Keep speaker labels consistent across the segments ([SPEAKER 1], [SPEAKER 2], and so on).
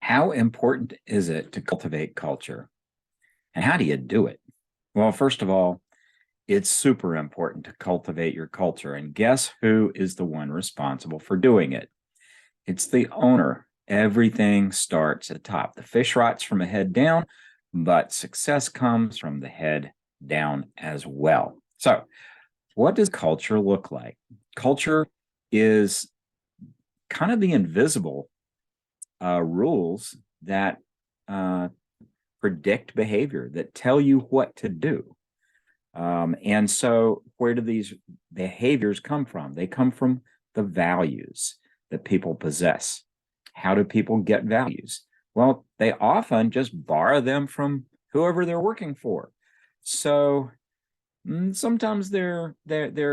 [SPEAKER 1] How important is it to cultivate culture? And how do you do it? Well, first of all, it's super important to cultivate your culture. And guess who is the one responsible for doing it? It's the owner. Everything starts at the top. The fish rots from the head down, but success comes from the head down as well. So, what does culture look like? Culture is kind of the invisible rules that uh, predict behavior, that tell you what to do. And so, where do these behaviors come from? They come from the values that people possess. How do people get values? Well, they often just borrow them from whoever they're working for. So sometimes they're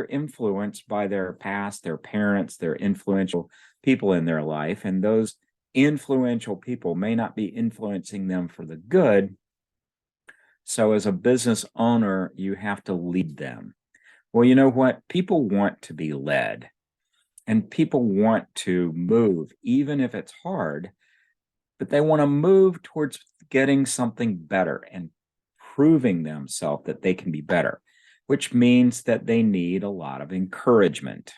[SPEAKER 1] influenced by their past, their parents, their influential people in their life, and those influential people may not be influencing them for the good. So as a business owner, you have to lead them. Well, you know what? People want to be led, and people want to move, even if it's hard, but they want to move towards getting something better and proving themselves that they can be better, which means that they need a lot of encouragement.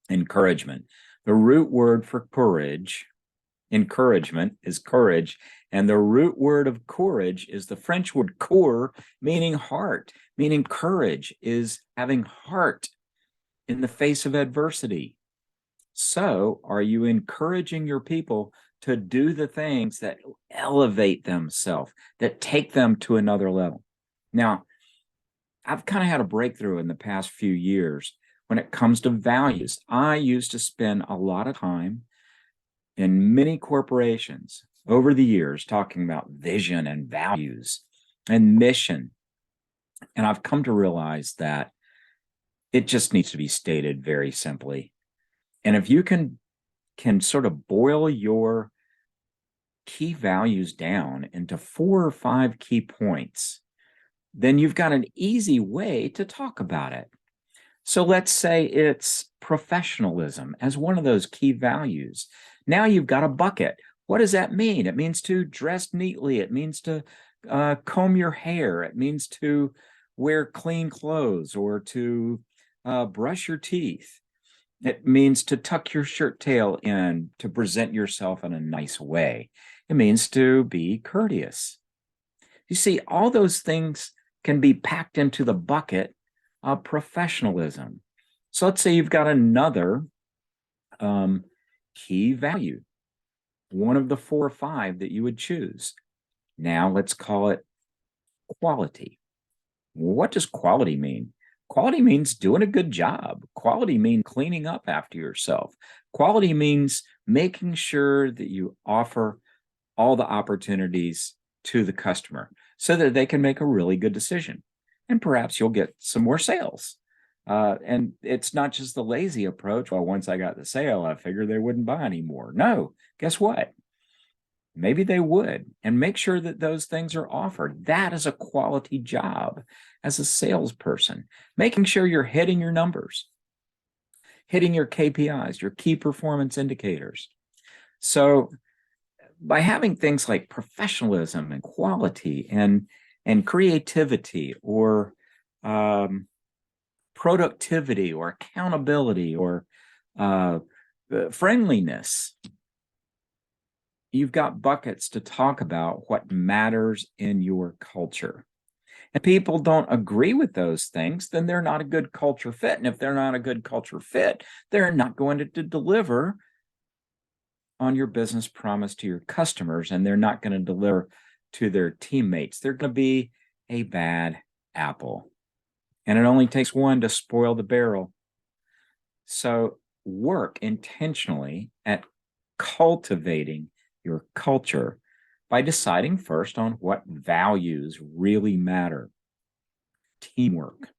[SPEAKER 1] Encouragement. The root word for courage, encouragement, is courage. And the root word of courage is the French word coeur, meaning heart, meaning courage is having heart in the face of adversity. So, are you encouraging your people to do the things that elevate themselves, that take them to another level? Now, I've kind of had a breakthrough in the past few years when it comes to values. I used to spend a lot of time in many corporations over the years talking about vision and values and mission. And I've come to realize that it just needs to be stated very simply. And if you can sort of boil your key values down into 4 or 5 key points, then you've got an easy way to talk about it. So let's say it's professionalism as one of those key values. Now you've got a bucket. What does that mean? It means to dress neatly. It means to comb your hair. It means to wear clean clothes or to brush your teeth. It means to tuck your shirt tail in, to present yourself in a nice way. It means to be courteous. You see, all those things can be packed into the bucket of professionalism. So let's say you've got another key value, one of the 4 or 5 that you would choose. Now let's call it quality. What does quality mean? Quality means doing a good job. Quality means cleaning up after yourself. Quality means making sure that you offer all the opportunities to the customer so that they can make a really good decision. And perhaps you'll get some more sales. And it's not just the lazy approach. Well, once I got the sale, I figured they wouldn't buy anymore. No, guess what? Maybe they would. And make sure that those things are offered. That is a quality job as a salesperson, making sure you're hitting your numbers, hitting your KPIs, your key performance indicators. So by having things like professionalism and quality and creativity or productivity or accountability or friendliness, you've got buckets to talk about what matters in your culture. And people don't agree with those things, then they're not a good culture fit. And if they're not a good culture fit, they're not going to deliver on your business promise to your customers, and they're not going to deliver to their teammates. They're going to be a bad apple. And it only takes one to spoil the barrel. So work intentionally at cultivating your culture by deciding first on what values really matter. Teamwork,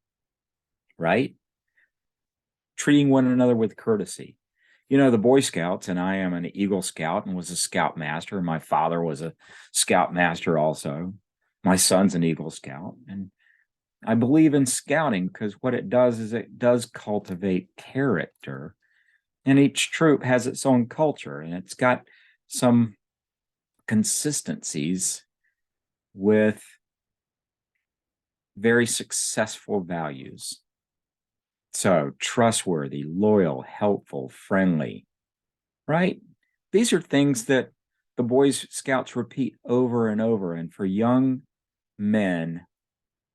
[SPEAKER 1] right? Treating one another with courtesy. You know, the Boy Scouts, and I am an Eagle Scout and was a Scout Master. My father was a Scout Master also. My son's an Eagle Scout. And I believe in scouting because what it does is it does cultivate character And each troop has its own culture, and it's got some consistencies with very successful values. So, trustworthy, loyal, helpful, friendly, right? These are things that the Boy Scouts repeat over and over. And for young men,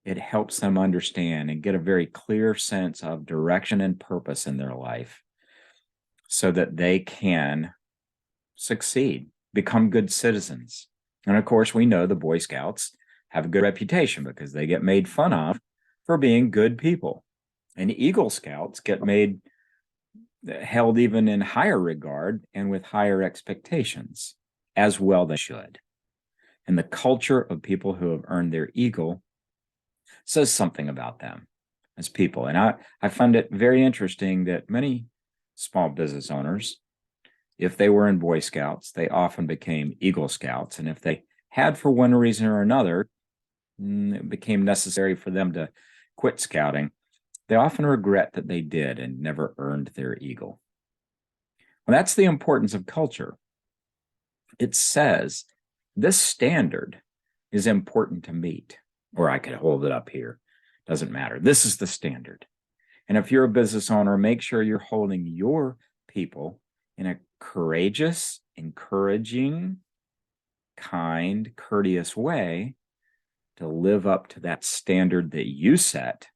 [SPEAKER 1] it helps them understand and get a very clear sense of direction and purpose in their life so that they can succeed, become good citizens. And of course, we know the Boy Scouts have a good reputation because they get made fun of for being good people. And Eagle Scouts get held even in higher regard and with higher expectations, as well they should. And the culture of people who have earned their eagle says something about them as people. And I find it very interesting that many small business owners, if they were in Boy Scouts, they often became Eagle Scouts. And if they had, for one reason or another, it became necessary for them to quit scouting, they often regret that they did and never earned their eagle. Well, that's the importance of culture. It says this standard is important to meet, or I could hold it up here. Doesn't matter. This is the standard. And if you're a business owner, make sure you're holding your people in a courageous, encouraging, kind, courteous way to live up to that standard that you set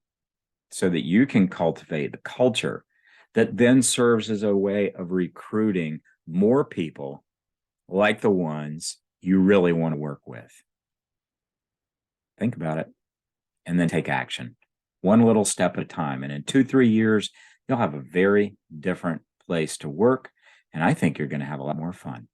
[SPEAKER 1] so that you can cultivate the culture that then serves as a way of recruiting more people like the ones you really want to work with. Think about it and then take action, one little step at a time. And in 2-3 years, you'll have a very different place to work. And I think you're going to have a lot more fun.